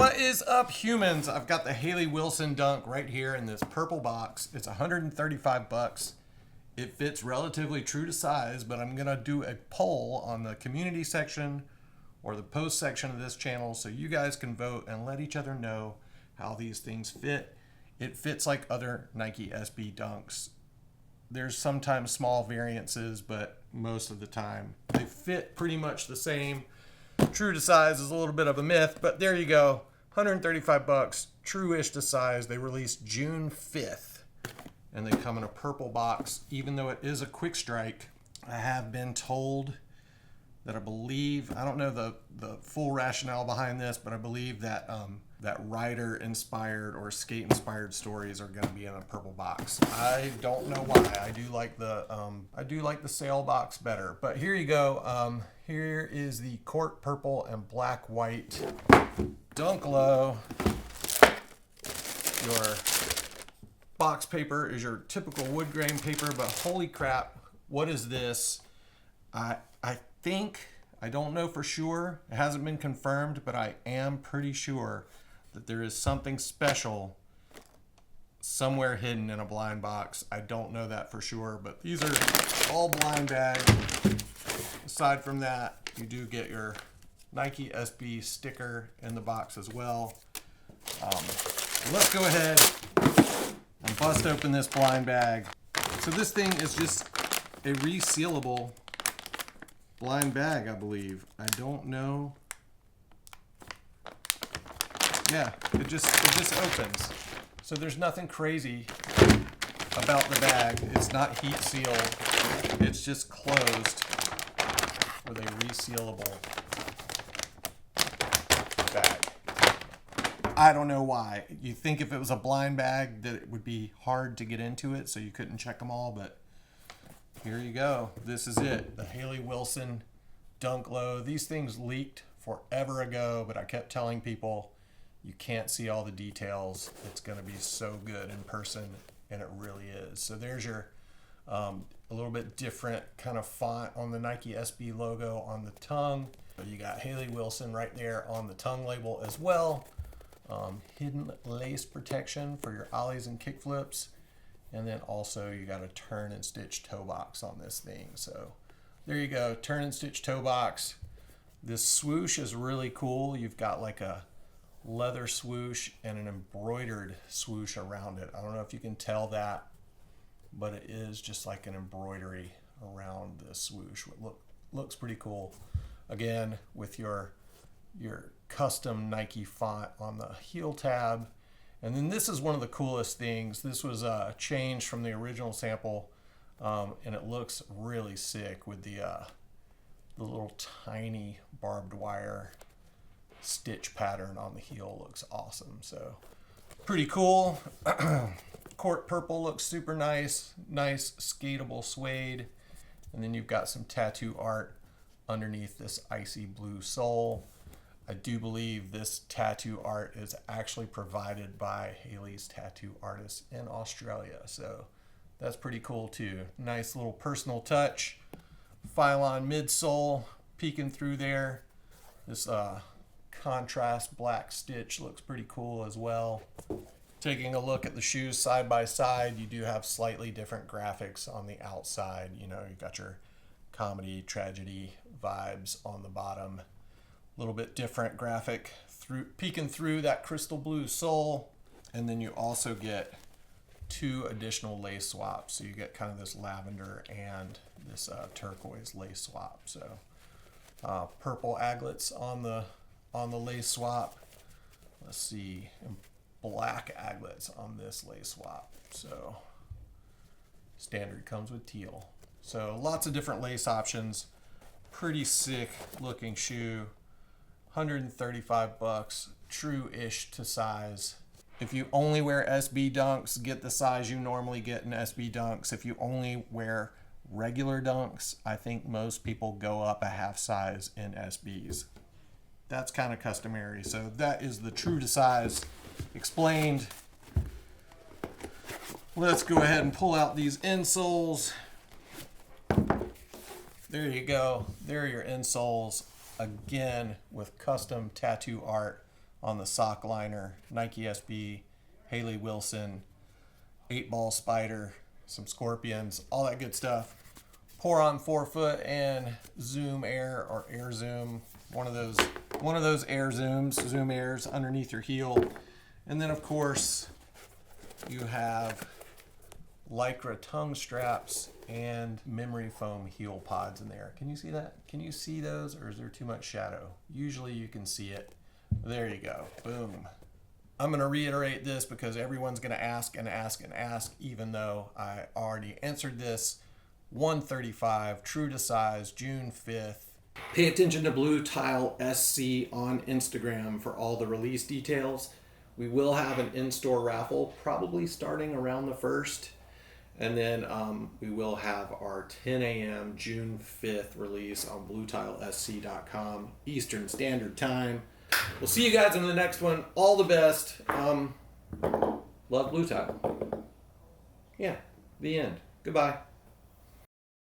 What is up, humans? I've got the Hayley Wilson Dunk right here in this purple box. It's 135 bucks. It fits relatively true to size, but I'm gonna do a poll on the community section or the post section of this channel so you guys can vote and let each other know how these things fit. It fits like other NikeSb Dunks. There's sometimes small variances, but most of the time they fit pretty much the same. True to size is a little bit of a myth, but there you go. 135 bucks, true-ish to size. They released June 5th, and they come in a purple box. Even though it is a quick strike, I have been told that I believe, I don't know the full rationale behind this, but I believe that that rider-inspired or skate-inspired stories are going to be in a purple box. I don't know why. I do like the sail box better. But here you go. Here is the Court Purple and Black White Dunk Low. Your box paper is your typical wood grain paper, but holy crap, what is this? I think, I don't know for sure, it hasn't been confirmed, but I am pretty sure that there is something special somewhere hidden in a blind box. I don't know that for sure, but these are all blind bagged. Aside from that, you do get your NikeSb sticker in the box as well. Let's go ahead and bust open this blind bag. So this thing is just a resealable blind bag, I believe. I don't know. Yeah, it just opens. So there's nothing crazy about the bag. It's not heat sealed. It's just closed with a resealable bag. I don't know why. You think if it was a blind bag that it would be hard to get into it, so you couldn't check them all, but here you go. This is it. The Hayley Wilson Dunk Low. These things leaked forever ago, but I kept telling people you can't see all the details. It's going to be so good in person, and it really is. So there's your a little bit different kind of font on the NikeSb logo on the tongue. You got Hayley Wilson right there on the tongue label as well. Hidden lace protection for your ollies and kickflips. And then also you got a turn and stitch toe box on this thing. So there you go, turn and stitch toe box. This swoosh is really cool. You've got like a leather swoosh and an embroidered swoosh around it. I don't know if you can tell that, but it is just like an embroidery around the swoosh. Looks pretty cool. Again, with your custom Nike font on the heel tab. And then this is one of the coolest things. This was changed from the original sample, and it looks really sick with the little tiny barbed wire stitch pattern on the heel. Looks awesome. So pretty cool. Court Purple looks super nice. Nice skatable suede. And then you've got some tattoo art underneath this icy blue sole. I do believe this tattoo art is actually provided by Hayley's tattoo artist in Australia. So that's pretty cool too. Nice little personal touch. Phylon midsole peeking through there. This contrast black stitch looks pretty cool as well. Taking a look at the shoes side by side, you do have slightly different graphics on the outside. You know, you've got your comedy, tragedy vibes on the bottom. A little bit different graphic peeking through that crystal blue sole. And then you also get two additional lace swaps. So you get kind of this lavender and this turquoise lace swap. So purple aglets on the lace swap. Let's see, and black aglets on this lace swap. So standard comes with teal. So lots of different lace options. Pretty sick looking shoe. 135 bucks, true-ish to size. If you only wear SB Dunks, get the size you normally get in SB Dunks. If you only wear regular Dunks, I think most people go up a half size in SBs. That's kind of customary. So that is the true to size explained. Let's go ahead and pull out these insoles. There you go. There are your insoles. Again, with custom tattoo art on the sock liner, NikeSb, Hayley Wilson, 8-ball spider, some scorpions, all that good stuff. Pour on forefoot and zoom air or air zoom, one of those air zooms, zoom airs underneath your heel. And then of course you have Lycra tongue straps and memory foam heel pods in there. Can you see that? Can you see those, or is there too much shadow? Usually you can see it. There you go. Boom. I'm going to reiterate this because everyone's going to ask and ask and ask, even though I already answered this. 135, true to size, June 5th. Pay attention to Blue Tile SC on Instagram for all the release details. We will have an in-store raffle, probably starting around the 1st. And then we will have our 10 a.m. June 5th release on BlueTileSC.com Eastern Standard Time. We'll see you guys in the next one. All the best. Love Blue Tile. Yeah, the end. Goodbye.